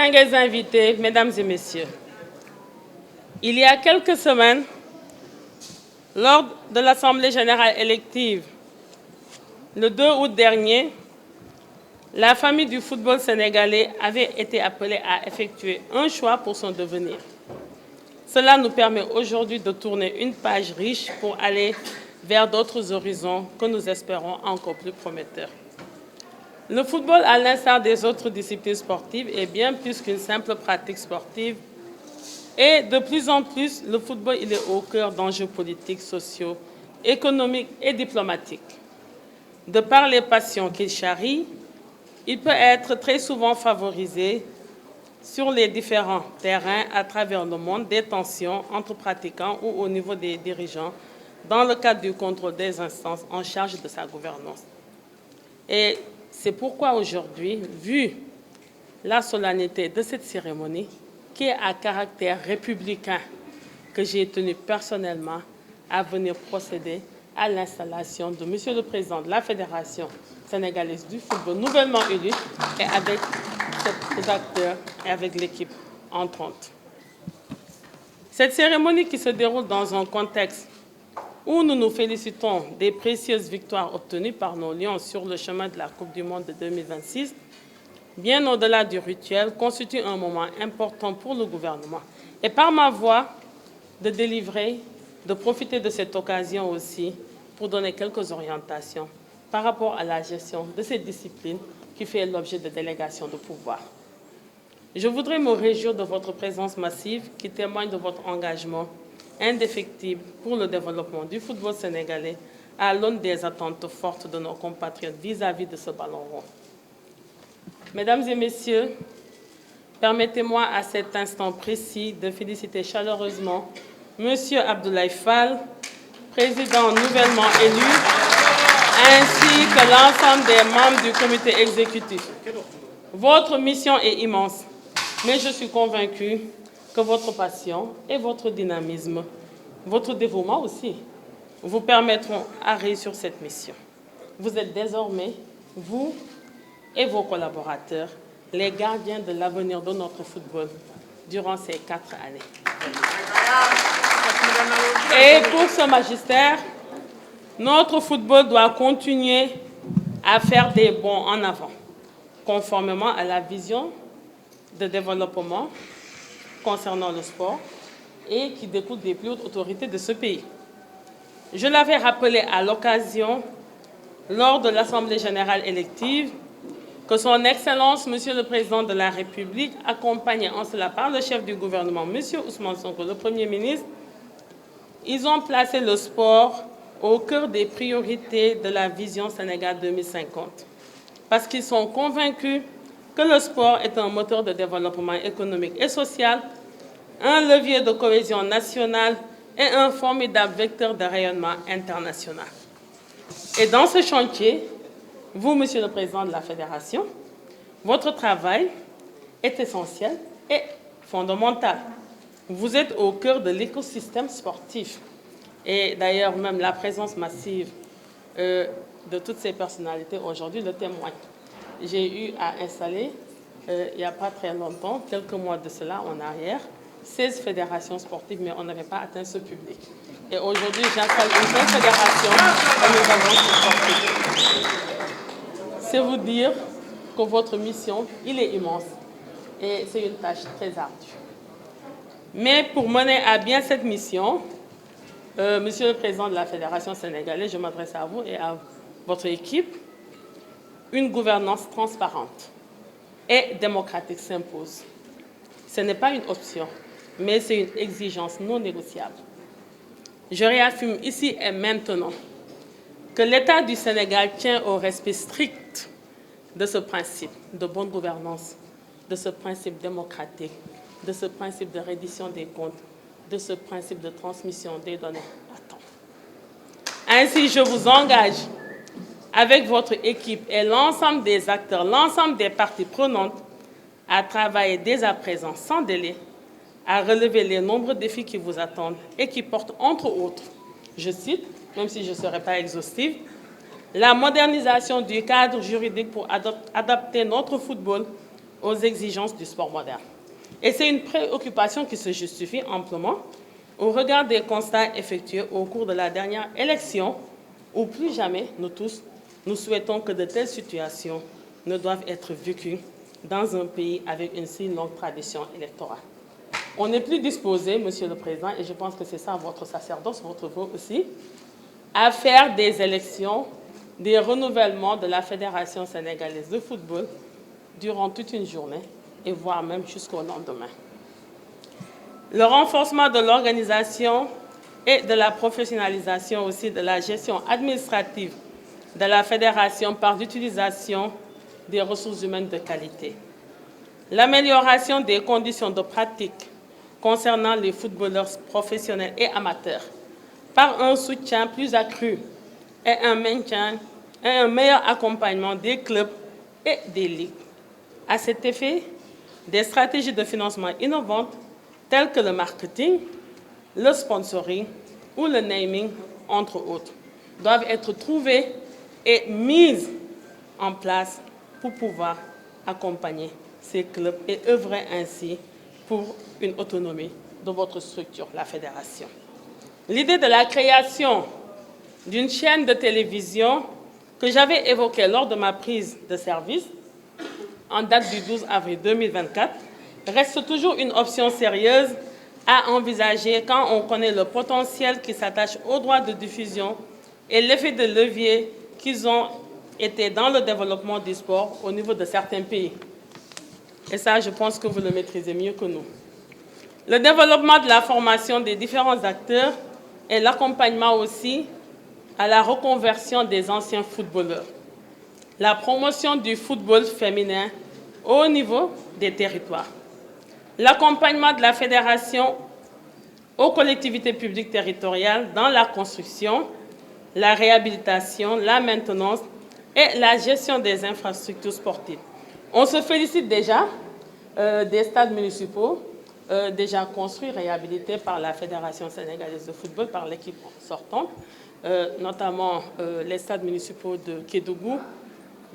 Distingués invités, mesdames et messieurs, il y a quelques semaines, lors de l'Assemblée générale élective, le 2 août dernier, la famille du football sénégalais avait été appelée à effectuer un choix pour son devenir. Cela nous permet aujourd'hui de tourner une page riche pour aller vers d'autres horizons que nous espérons encore plus prometteurs. Le football, à l'instar des autres disciplines sportives, est bien plus qu'une simple pratique sportive. Et de plus en plus, le football il est au cœur d'enjeux politiques, sociaux, économiques et diplomatiques. De par les passions qu'il charrie, il peut être très souvent favorisé sur les différents terrains à travers le monde des tensions entre pratiquants ou au niveau des dirigeants dans le cadre du contrôle des instances en charge de sa gouvernance. Et c'est pourquoi aujourd'hui, vu la solennité de cette cérémonie, qui est à caractère républicain, que j'ai tenu personnellement à venir procéder à l'installation de Monsieur le Président de la Fédération sénégalaise du football, nouvellement élu, et avec ses acteurs et avec l'équipe entrante. Cette cérémonie qui se déroule dans un contexte où nous nous félicitons des précieuses victoires obtenues par nos Lions sur le chemin de la Coupe du Monde de 2026, bien au-delà du rituel, constitue un moment important pour le gouvernement. Et par ma voix, de profiter de cette occasion aussi pour donner quelques orientations par rapport à la gestion de cette discipline qui fait l'objet de délégations de pouvoir. Je voudrais me réjouir de votre présence massive qui témoigne de votre engagement indéfectible pour le développement du football sénégalais à l'aune des attentes fortes de nos compatriotes vis-à-vis de ce ballon rond. Mesdames et messieurs, permettez-moi à cet instant précis de féliciter chaleureusement M. Abdoulaye Fall, président nouvellement élu, ainsi que l'ensemble des membres du comité exécutif. Votre mission est immense, mais je suis convaincue que votre passion et votre dynamisme, votre dévouement aussi, vous permettront à réussir cette mission. Vous êtes désormais, vous et vos collaborateurs, les gardiens de l'avenir de notre football durant ces 4 années. Et pour ce magistère, notre football doit continuer à faire des bonds en avant, conformément à la vision de développement concernant le sport et qui découle des plus hautes autorités de ce pays. Je l'avais rappelé à l'occasion, lors de l'Assemblée générale élective, que son Excellence, Monsieur le Président de la République, accompagné en cela par le chef du gouvernement, Monsieur Ousmane Sonko, le Premier ministre, ils ont placé le sport au cœur des priorités de la vision Sénégal 2050, parce qu'ils sont convaincus que le sport est un moteur de développement économique et social, un levier de cohésion nationale et un formidable vecteur de rayonnement international. Et dans ce chantier, vous, Monsieur le Président de la Fédération, votre travail est essentiel et fondamental. Vous êtes au cœur de l'écosystème sportif. Et d'ailleurs, même la présence massive de toutes ces personnalités aujourd'hui le témoigne. J'ai eu à installer, il n'y a pas très longtemps, quelques mois de cela en arrière, 16 fédérations sportives, mais on n'avait pas atteint ce public. Et aujourd'hui, j'installe une seule fédération et nous avons ce sportif. C'est vous dire que votre mission, il est immense et c'est une tâche très ardue. Mais pour mener à bien cette mission, Monsieur le Président de la Fédération sénégalaise, je m'adresse à vous et à votre équipe, une gouvernance transparente et démocratique s'impose. Ce n'est pas une option, mais c'est une exigence non négociable. Je réaffirme ici et maintenant que l'État du Sénégal tient au respect strict de ce principe de bonne gouvernance, de ce principe démocratique, de ce principe de reddition des comptes, de ce principe de transmission des données à temps. Ainsi, je vous engage, avec votre équipe et l'ensemble des acteurs, l'ensemble des parties prenantes, à travailler dès à présent, sans délai, à relever les nombreux défis qui vous attendent et qui portent, entre autres, je cite, même si je ne serai pas exhaustive, la modernisation du cadre juridique pour adapter notre football aux exigences du sport moderne. Et c'est une préoccupation qui se justifie amplement au regard des constats effectués au cours de la dernière élection, où plus jamais, nous tous, nous souhaitons que de telles situations ne doivent être vécues dans un pays avec une si longue tradition électorale. On n'est plus disposé, Monsieur le Président, et je pense que c'est ça votre sacerdoce, votre vœu aussi, à faire des élections, des renouvellements de la Fédération sénégalaise de football durant toute une journée et voire même jusqu'au lendemain. Le renforcement de l'organisation et de la professionnalisation aussi de la gestion administrative de la Fédération par l'utilisation des ressources humaines de qualité. L'amélioration des conditions de pratique concernant les footballeurs professionnels et amateurs par un soutien plus accru et un maintien et un meilleur accompagnement des clubs et des ligues. À cet effet, des stratégies de financement innovantes telles que le marketing, le sponsoring ou le naming, entre autres, doivent être trouvées et mises en place pour pouvoir accompagner ces clubs et œuvrer ainsi pour une autonomie de votre structure, la fédération. L'idée de la création d'une chaîne de télévision que j'avais évoquée lors de ma prise de service en date du 12 avril 2024 reste toujours une option sérieuse à envisager quand on connaît le potentiel qui s'attache aux droits de diffusion et l'effet de levier qu'ils ont été dans le développement du sport au niveau de certains pays. Et ça, je pense que vous le maîtrisez mieux que nous. Le développement de la formation des différents acteurs et l'accompagnement aussi à la reconversion des anciens footballeurs. La promotion du football féminin au niveau des territoires. L'accompagnement de la fédération aux collectivités publiques territoriales dans la construction, la réhabilitation, la maintenance et la gestion des infrastructures sportives. On se félicite déjà des stades municipaux déjà construits, réhabilités par la Fédération sénégalaise de football, par l'équipe sortante, notamment les stades municipaux de Kédougou,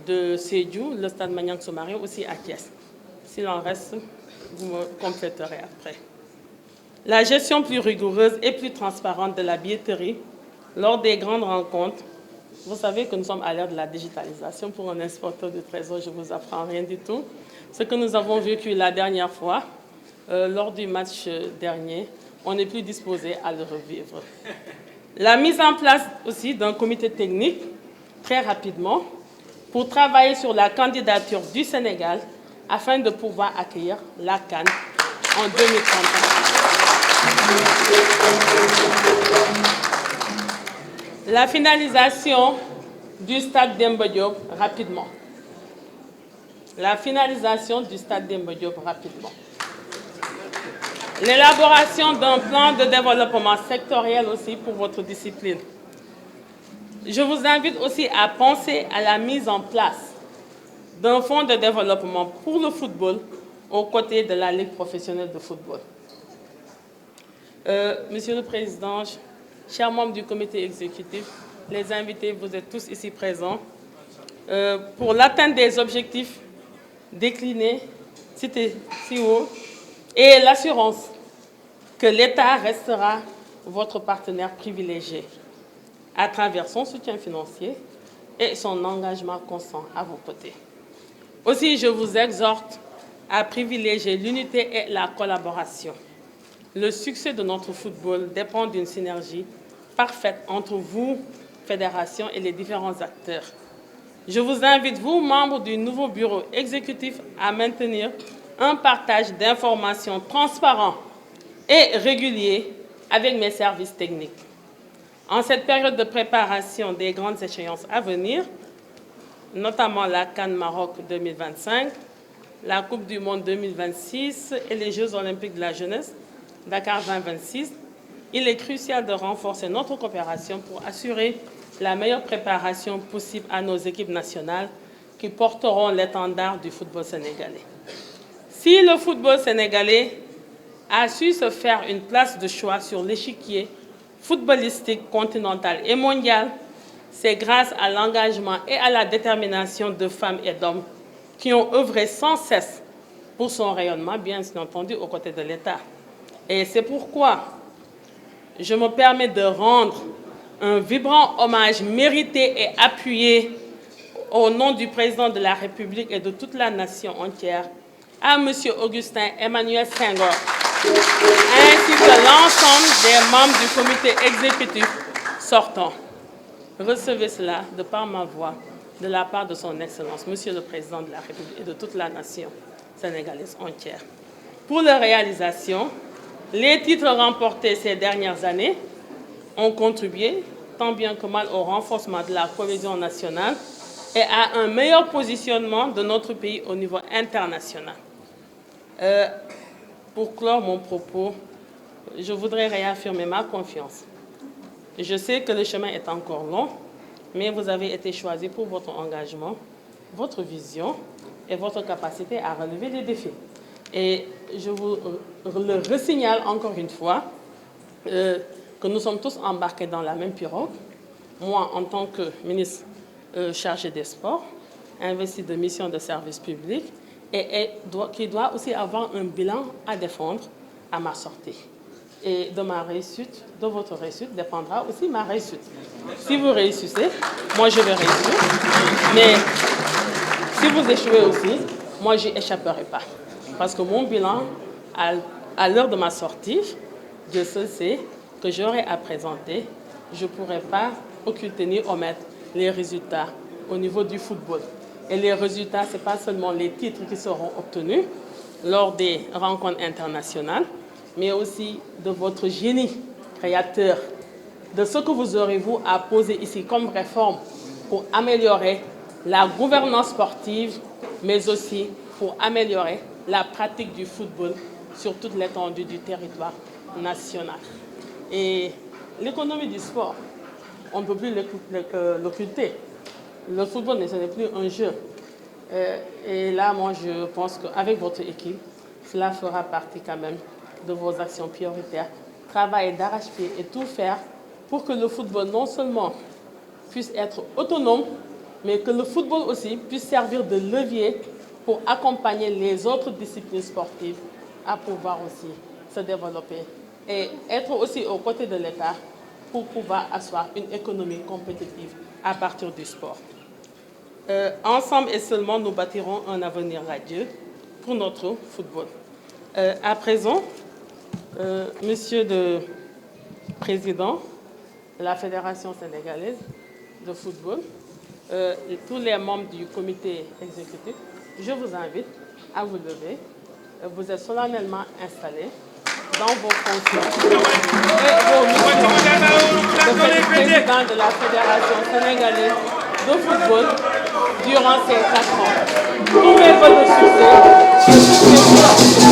de Sédhiou, le stade Maniang Soumaré, aussi à Thiès. S'il en reste, vous me compléterez après. La gestion plus rigoureuse et plus transparente de la billetterie lors des grandes rencontres. Vous savez que nous sommes à l'ère de la digitalisation. Pour un inspecteur du Trésor, je ne vous apprends rien du tout. Ce que nous avons vécu la dernière fois, lors du match dernier, on n'est plus disposé à le revivre. La mise en place aussi d'un comité technique, très rapidement, pour travailler sur la candidature du Sénégal afin de pouvoir accueillir la CAN en 2030. La finalisation du stade Demba Diop rapidement. La finalisation du stade Demba Diop rapidement. L'élaboration d'un plan de développement sectoriel aussi pour votre discipline. Je vous invite aussi à penser à la mise en place d'un fonds de développement pour le football aux côtés de la Ligue professionnelle de football. Monsieur le Président, chers membres du comité exécutif, les invités, vous êtes tous ici présents. Pour l'atteinte des objectifs déclinés, cités si haut, et l'assurance que l'État restera votre partenaire privilégié à travers son soutien financier et son engagement constant à vos côtés. Aussi, je vous exhorte à privilégier l'unité et la collaboration. Le succès de notre football dépend d'une synergie parfaite entre vous, fédération, et les différents acteurs. Je vous invite, vous, membres du nouveau bureau exécutif, à maintenir un partage d'informations transparent et régulier avec mes services techniques. En cette période de préparation des grandes échéances à venir, notamment la CAN Maroc 2025, la Coupe du Monde 2026 et les Jeux olympiques de la jeunesse, Dakar 2026, il est crucial de renforcer notre coopération pour assurer la meilleure préparation possible à nos équipes nationales qui porteront l'étendard du football sénégalais. Si le football sénégalais a su se faire une place de choix sur l'échiquier footballistique continental et mondial, c'est grâce à l'engagement et à la détermination de femmes et d'hommes qui ont œuvré sans cesse pour son rayonnement, bien entendu, aux côtés de l'État. Et c'est pourquoi je me permets de rendre un vibrant hommage mérité et appuyé au nom du président de la République et de toute la nation entière à M. Augustin Emmanuel Senghor, ainsi que l'ensemble des membres du comité exécutif sortant. Recevez cela de par ma voix, de la part de son Excellence, Monsieur le Président de la République et de toute la nation sénégalaise entière. Pour leur réalisation, les titres remportés ces dernières années ont contribué tant bien que mal au renforcement de la cohésion nationale et à un meilleur positionnement de notre pays au niveau international. Pour clore mon propos, je voudrais réaffirmer ma confiance. Je sais que le chemin est encore long, mais vous avez été choisi pour votre engagement, votre vision et votre capacité à relever les défis. Et je vous le resignale encore une fois que nous sommes tous embarqués dans la même pirogue. Moi, en tant que ministre chargé des Sports, investi de mission de service public, et qui doit aussi avoir un bilan à défendre à ma sortie. Et de ma réussite, de votre réussite, dépendra aussi ma réussite. Si vous réussissez, moi je vais réussir. Mais si vous échouez aussi, moi je n'y échapperai pas. Parce que mon bilan, à l'heure de ma sortie, Dieu seul sait que j'aurai à présenter. Je ne pourrai pas occulter ni omettre les résultats au niveau du football. Et les résultats, ce n'est pas seulement les titres qui seront obtenus lors des rencontres internationales, mais aussi de votre génie créateur, de ce que vous aurez, vous, à poser ici comme réforme pour améliorer la gouvernance sportive, mais aussi pour améliorer la pratique du football sur toute l'étendue du territoire national. Et l'économie du sport, on ne peut plus l'occulter. Le football, ce n'est plus un jeu. Et là, moi, je pense qu'avec votre équipe, cela fera partie quand même de vos actions prioritaires. Travailler d'arrache-pied et tout faire pour que le football non seulement puisse être autonome, mais que le football aussi puisse servir de levier pour accompagner les autres disciplines sportives à pouvoir aussi se développer et être aussi aux côtés de l'État pour pouvoir asseoir une économie compétitive à partir du sport. Ensemble et seulement, nous bâtirons un avenir radieux pour notre football. À présent, Monsieur le Président de la Fédération sénégalaise de football, et tous les membres du comité exécutif, je vous invite à vous lever. Vous êtes solennellement installés dans vos fonctions et vos missions de président de la Fédération sénégalaise de football durant ces 4 ans. Tous mes vœux de succès et toutes mes